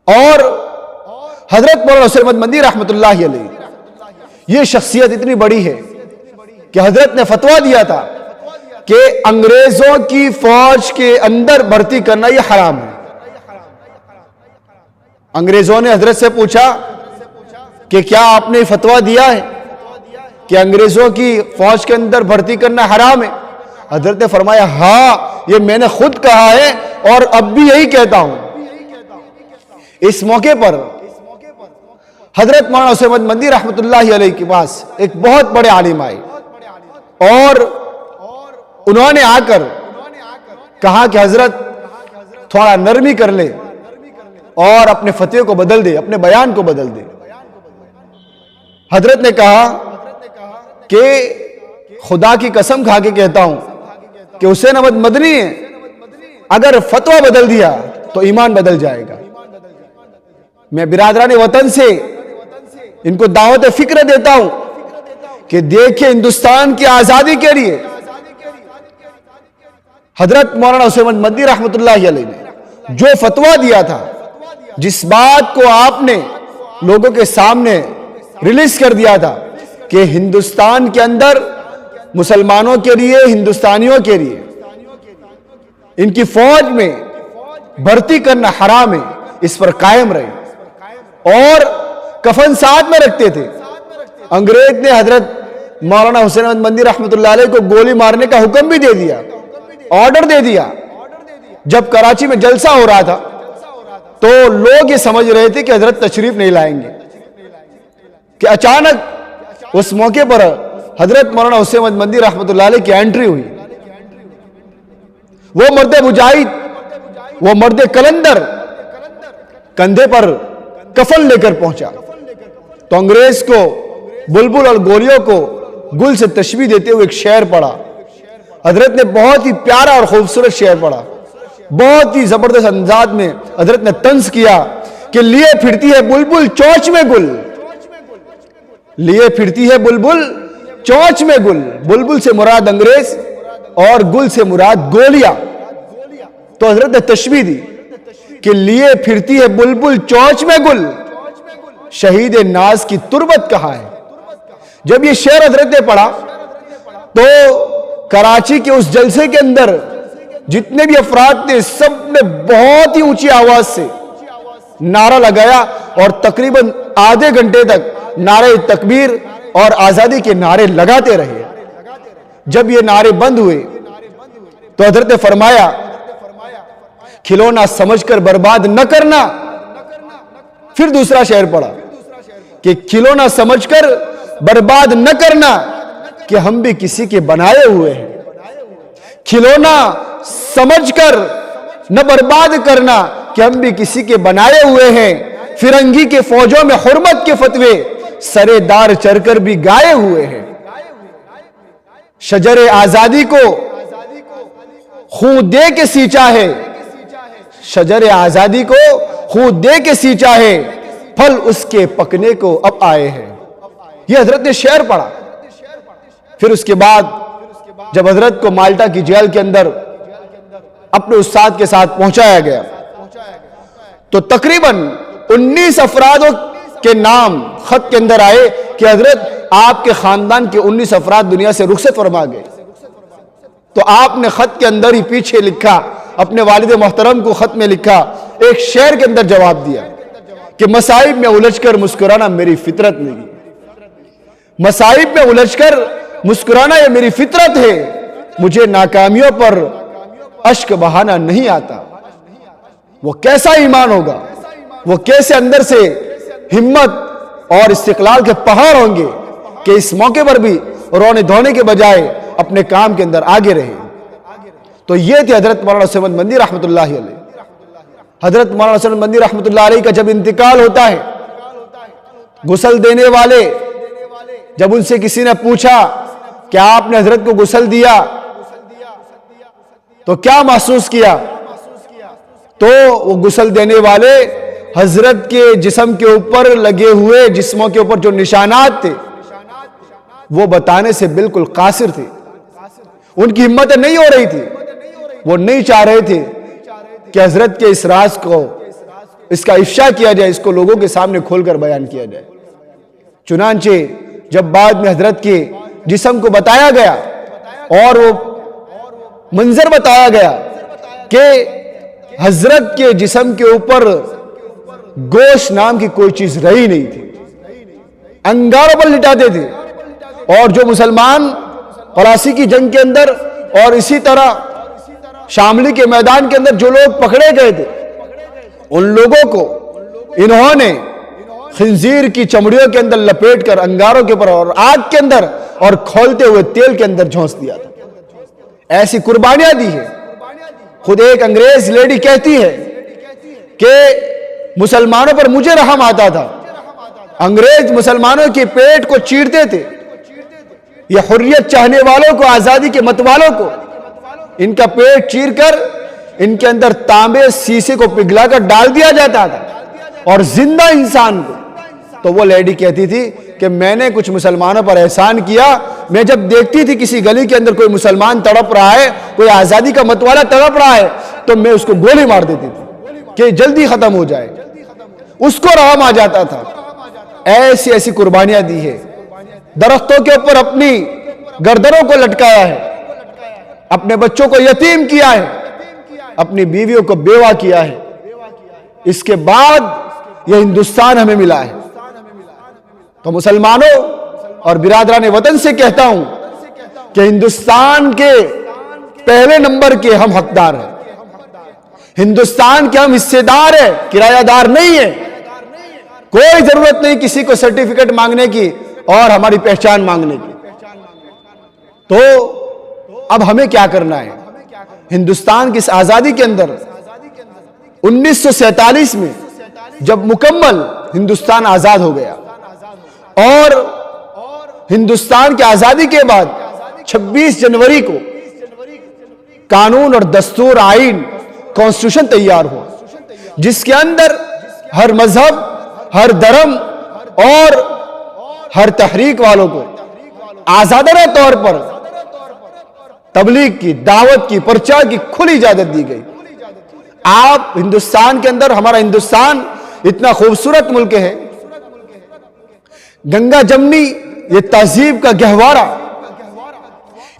اور حضرت مولانا حسین احمد مدنی رحمۃ اللہ علیہ، یہ شخصیت اتنی بڑی ہے کہ حضرت نے فتویٰ دیا تھا کہ انگریزوں کی فوج کے اندر بھرتی کرنا یہ حرام ہے۔ انگریزوں نے حضرت سے پوچھا کہ کیا آپ نے فتویٰ دیا ہے کہ انگریزوں کی فوج کے اندر بھرتی کرنا حرام ہے؟ حضرت نے فرمایا ہاں، یہ میں نے خود کہا ہے اور اب بھی یہی کہتا ہوں۔ اس موقع پر حضرت مولانا حسین احمد مدنی رحمۃ اللہ علیہ کے پاس ایک بہت بڑے عالم آئے اور انہوں نے آ کر کہا کہ حضرت تھوڑا نرمی کر لے اور اپنے فتوے کو بدل دے، اپنے بیان کو بدل دے۔ حضرت نے کہا کہ خدا کی قسم کھا کے کہتا ہوں کہ حسین احمد مدنی ہے، اگر فتویٰ بدل دیا تو ایمان بدل جائے گا۔ میں برادران وطن سے ان کو دعوت فکر دیتا ہوں کہ دیکھیں ہندوستان کی آزادی کے لیے حضرت مولانا حسین احمد مدنی رحمۃ اللہ علیہ نے جو فتویٰ دیا تھا، جس بات کو آپ نے لوگوں کے سامنے ریلیز کر دیا تھا کہ ہندوستان کے اندر مسلمانوں کے لیے، ہندوستانیوں کے لیے ان کی فوج میں بھرتی کرنا حرام ہے، اس پر قائم رہے اور کفن ساتھ میں رکھتے تھے۔ انگریز نے حضرت مولانا حسین احمد مدنی رحمۃ اللہ علیہ کو گولی مارنے کا حکم بھی دے دیا، آرڈر دے دیا۔ جب کراچی میں جلسہ ہو رہا تھا تو لوگ یہ سمجھ رہے تھے کہ حضرت تشریف نہیں لائیں گے کہ اچانک اس موقع پر حضرت مولانا حسین احمد مدنی رحمۃ اللہ علیہ کی انٹری ہوئی۔ وہ مرد مجاہد، وہ مرد کلندر کندھے پر کفن لے کر پہنچا تو انگریز کو بلبل اور گولیوں کو گل سے تشبیہ دیتے ہوئے ایک شعر پڑھا۔ حضرت نے بہت ہی پیارا اور خوبصورت شعر پڑھا، بہت ہی زبردست انداز میں حضرت نے طنز کیا کہ لیے پھرتی ہے بلبل چونچ میں گل، لیے پھرتی ہے بلبل چونچ میں گل، بلبل سے مراد انگریز اور گل سے مراد گولیاں۔ تو حضرت نے تشبیہ دی کہ لیے پھرتی ہے بلبل چونچ میں گل، شہید ناز کی تربت کہاں ہے۔ جب یہ شعر حضرت نے پڑھا تو کراچی کے اس جلسے کے اندر جتنے بھی افراد تھے سب نے بہت ہی اونچی آواز سے نعرہ لگایا اور تقریباً آدھے گھنٹے تک نعرہ تکبیر اور آزادی کے نعرے لگاتے رہے۔ جب یہ نعرے بند ہوئے تو حضرت نے فرمایا کھلونا سمجھ کر برباد نہ کرنا۔ پھر دوسرا شعر پڑھا کہ کھلونا سمجھ کر برباد نہ کرنا کہ ہم بھی کسی کے بنائے ہوئے ہیں۔ کھلونا سمجھ کر نہ برباد کرنا کہ ہم بھی کسی کے بنائے ہوئے ہیں۔ فرنگی کے فوجوں میں حرمت کے فتوے سرے دار چڑھ کر بھی گائے ہوئے ہیں۔ شجر آزادی کو خون دے کے سینچا ہے، شجر آزادی کو خون دے کے سینچا ہے، پھل اس کے پکنے کو اب آئے ہیں۔ یہ حضرت نے شعر پڑھا۔ پھر اس کے بعد جب حضرت کو مالٹا کی جیل کے اندر اپنے استاد کے ساتھ پہنچایا گیا تو تقریباً 19 افرادوں کے نام خط کے اندر آئے کہ حضرت آپ کے خاندان کے 19 افراد دنیا سے رخصت فرما گئے۔ تو آپ نے خط کے اندر ہی پیچھے لکھا، اپنے والد محترم کو خط میں لکھا، ایک شعر کے اندر جواب دیا کہ مصائب میں الجھ کر مسکرانا میری فطرت نہیں، مصائب میں الجھ کر مسکرانا یہ میری فطرت ہے، مجھے ناکامیوں پر اشک بہانا نہیں آتا، وہ کیسا ایمان ہوگا، وہ کیسے اندر سے ہمت اور استقلال کے پہاڑ ہوں گے کہ اس موقع پر بھی رونے دھونے کے بجائے اپنے کام کے اندر آگے رہے۔ تو یہ تھے حضرت مولانا سید احمد مدنی رحمۃ اللہ علیہ۔ حضرت مولانا سید احمد مدنی رحمۃ اللہ علیہ کا جب انتقال ہوتا ہے، غسل دینے والے جب ان سے کسی نے پوچھا کہ آپ نے حضرت کو غسل دیا تو کیا محسوس کیا، تو وہ غسل دینے والے حضرت کے جسم کے اوپر لگے ہوئے جسموں کے اوپر جو نشانات تھے وہ بتانے سے بالکل قاصر تھے۔ ان کی ہمت نہیں ہو رہی تھی، وہ نہیں چاہ رہے تھے کہ حضرت کے اس راز کو، اس کا افشا کیا جائے، اس کو لوگوں کے سامنے کھول کر بیان کیا جائے۔ چنانچہ جب بعد میں حضرت کے جسم کو بتایا گیا اور وہ منظر بتایا گیا کہ حضرت کے جسم کے اوپر گوشت نام کی کوئی چیز رہی نہیں تھی، انگاروں پر لٹاتے تھے، اور جو مسلمان پلاسی کی جنگ کے اندر اور اسی طرح شاملی کے میدان کے اندر جو لوگ پکڑے گئے تھے، ان لوگوں کو انہوں نے خنزیر کی چمڑیوں کے اندر لپیٹ کر انگاروں کے اوپر اور آگ کے اندر اور کھولتے ہوئے تیل کے اندر جھونس دیا تھا۔ ایسی قربانیاں دی ہے۔ خود ایک انگریز لیڈی کہتی ہے کہ مسلمانوں پر مجھے رحم آتا تھا، انگریز مسلمانوں کے پیٹ کو چیرتے تھے، یہ حریت چاہنے والوں کو، آزادی کے مت والوں کو ان کا پیٹ چیر کر ان کے اندر تانبے سیسے کو پگھلا کر ڈال دیا جاتا تھا، اور زندہ انسان کو۔ تو وہ لیڈی کہتی تھی کہ میں نے کچھ مسلمانوں پر احسان کیا، میں جب دیکھتی تھی کسی گلی کے اندر کوئی مسلمان تڑپ رہا ہے، کوئی آزادی کا مت والا تڑپ رہا ہے، تو میں اس کو گولی مار دیتی تھی کہ جلدی ختم ہو جائے، اس کو رحم آ جاتا تھا۔ ایسی ایسی قربانیاں دی ہے۔ درختوں کے اوپر اپنی گردنوں کو لٹکایا ہے، اپنے بچوں کو یتیم کیا ہے، اپنی بیویوں کو بیوہ کیا ہے۔ اس کے بعد یہ ہندوستان ہمیں ملا ہے۔ تو مسلمانوں اور برادران وطن سے کہتا ہوں کہ ہندوستان کے پہلے نمبر کے ہم حقدار ہیں، ہندوستان کے ہم حصے دار ہیں، کرایہ دار نہیں ہیں۔ کوئی ضرورت نہیں کسی کو سرٹیفکیٹ مانگنے کی اور ہماری پہچان مانگنے کی۔ تو اب ہمیں کیا کرنا ہے؟ ہندوستان کی اس آزادی کے اندر 1947 میں جب مکمل ہندوستان آزاد ہو گیا، اور ہندوستان کی آزادی کے بعد 26 جنوری کو قانون اور دستور، آئین، کانسٹیٹیوشن تیار ہوا، جس کے اندر ہر مذہب، ہر دھرم اور ہر تحریک والوں کو آزادانہ طور پر تبلیغ کی، دعوت کی، پرچار کی کھلی اجازت دی گئی۔ آپ ہندوستان کے اندر، ہمارا ہندوستان اتنا خوبصورت ملک ہے، گنگا جمنی یہ تہذیب کا گہوارہ،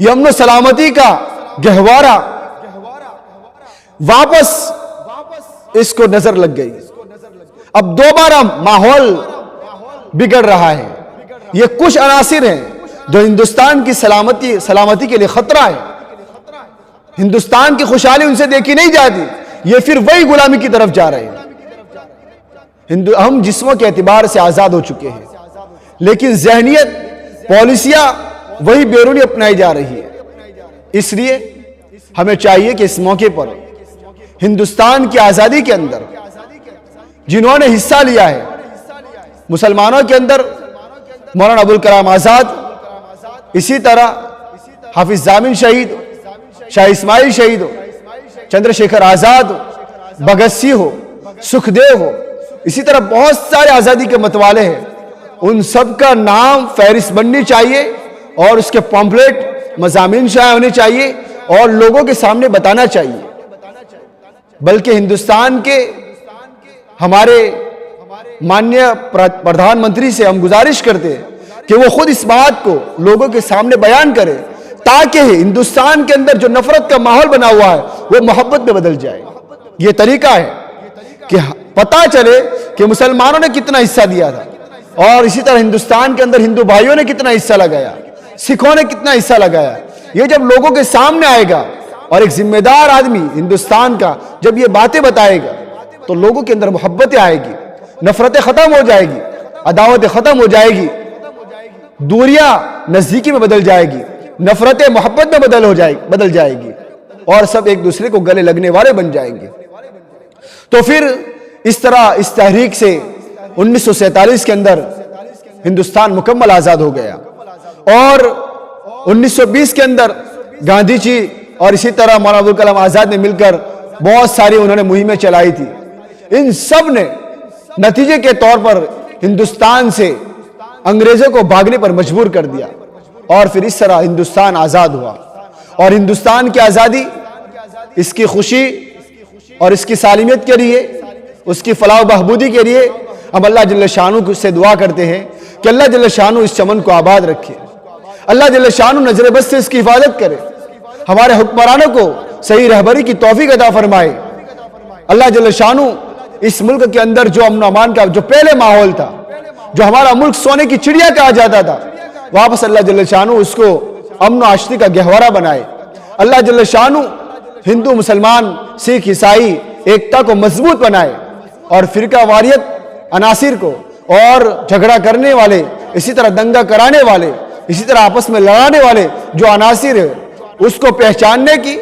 یہ امن و سلامتی کا گہوارہ، واپس اس کو نظر لگ گئی۔ اب دوبارہ ماحول بگڑ رہا ہے۔ یہ کچھ عناصر ہیں جو ہندوستان کی سلامتی کے لیے خطرہ ہے۔ ہندوستان کی خوشحالی ان سے دیکھی نہیں جاتی، یہ پھر وہی غلامی کی طرف جا رہے ہیں۔ ہم جسموں کے اعتبار سے آزاد ہو چکے ہیں، لیکن ذہنیت، پالیسیاں وہی بیرونی اپنائی جا رہی ہے۔ اس لیے ہمیں چاہیے کہ اس موقع پر ہندوستان کی آزادی کے اندر جنہوں نے حصہ لیا ہے، مسلمانوں کے اندر مولانا ابوالکلام آزاد، اسی طرح حافظ ضامن شہید ہو، شاہ اسماعیل شہید ہو، چندر شیکھر آزاد ہو، بھگت سنگھ ہو، سکھ دیو ہو، اسی طرح بہت سارے آزادی کے متوالے ہیں، ان سب کا نام فہرست بننی چاہیے اور اس کے پمفلیٹ مضامین شائع ہونے چاہیے اور لوگوں کے سامنے بتانا چاہیے۔ بلکہ ہندوستان کے ہمارے مانیہ پردھان منتری سے ہم گزارش کرتے ہیں کہ وہ خود اس بات کو لوگوں کے سامنے بیان کرے، تاکہ ہندوستان کے اندر جو نفرت کا ماحول بنا ہوا ہے وہ محبت میں بدل جائے۔ یہ طریقہ ہے کہ پتہ چلے کہ مسلمانوں نے کتنا حصہ دیا تھا، اور اسی طرح ہندوستان کے اندر ہندو بھائیوں نے کتنا حصہ لگایا، سکھوں نے کتنا حصہ لگایا۔ یہ جب لوگوں کے سامنے آئے گا اور ایک ذمہ دار آدمی ہندوستان کا جب یہ باتیں بتائے گا تو لوگوں کے اندر محبتیں آئے گی، نفرتیں ختم ہو جائے گی، عداوتیں ختم ہو جائے گی، دوریاں نزدیکی میں بدل جائے گی، نفرتیں محبت میں بدل جائے گی، اور سب ایک دوسرے کو گلے لگنے والے بن جائیں گے۔ تو پھر اس طرح اس تحریک سے 1947 کے اندر ہندوستان مکمل آزاد ہو گیا، اور 1920 کے اندر گاندھی جی اور اسی طرح مولانا ابوالکلام آزاد نے مل کر بہت ساری انہوں نے مہمیں چلائی تھی۔ ان سب نے نتیجے کے طور پر ہندوستان سے انگریزوں کو بھاگنے پر مجبور کر دیا، اور پھر اس طرح ہندوستان آزاد ہوا۔ اور ہندوستان کی آزادی، اس کی خوشی اور اس کی سالمیت کے لیے، اس کی فلاح و بہبودی کے لیے ہم اللہ جل شانہ سے دعا کرتے ہیں کہ اللہ جل شانہ اس چمن کو آباد رکھے، اللہ جل شانہ نظر بد سے اس کی حفاظت کرے، ہمارے حکمرانوں کو صحیح رہبری کی توفیق عطا فرمائے، اللہ جل شانہ اس ملک کے اندر جو امن و امان کا جو پہلے ماحول تھا، جو ہمارا ملک سونے کی چڑیا کہا جاتا تھا، واپس اللہ جل شانہ اس کو امن و عاشقی کا گہوارہ بنائے، اللہ جل شانہ ہندو مسلمان سکھ عیسائی ایکتا کو مضبوط بنائے، اور فرقہ واریت عناصر کو اور جھگڑا کرنے والے، اسی طرح دنگا کرانے والے، اسی طرح آپس میں لڑانے والے جو عناصر ہیں اس کو پہچاننے کی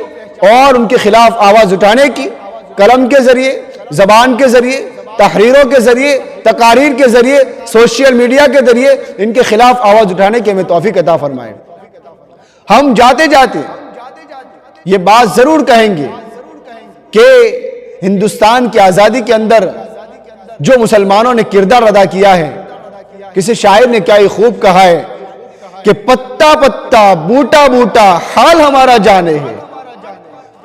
اور ان کے خلاف آواز اٹھانے کی، قلم کے ذریعے، زبان کے ذریعے، تحریروں کے ذریعے، تقاریر کے ذریعے، سوشل میڈیا کے ذریعے ان کے خلاف آواز اٹھانے کی ہمیں توفیق عطا فرمائے۔ ہم جاتے جاتے یہ بات ضرور کہیں گے کہ ہندوستان کی آزادی کے اندر جو مسلمانوں نے کردار ادا کیا ہے، کسی شاعر نے کیا ہی خوب کہا ہے کہ پتا پتا بوٹا بوٹا حال ہمارا جانے ہے،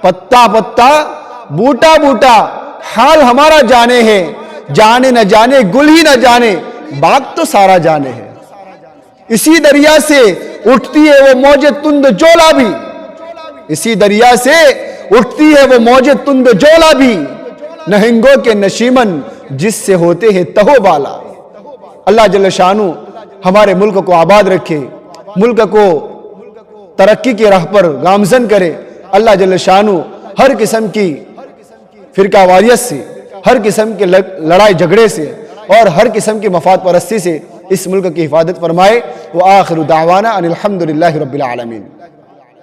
پتا پتا بوٹا بوٹا حال ہمارا جانے ہے، جانے نہ جانے گل ہی نہ جانے باغ تو سارا جانے ہے، اسی دریا سے اٹھتی ہے وہ موج تند جولا بھی، اسی دریا سے اٹھتی ہے وہ موج تند جولا بھی، نہنگوں کے نشیمن جس سے ہوتے ہیں تہو بالا۔ اللہ جل شانہ ہمارے ملک کو آباد رکھے، ملک کو ترقی کی راہ پر گامزن کرے، اللہ جل شانہ ہر قسم کی فرقہ واریت سے، ہر قسم کے لڑائی جھگڑے سے اور ہر قسم کی مفاد پرستی سے اس ملک کی حفاظت فرمائے۔ وآخر دعوانا ان الحمدللہ رب العالمین۔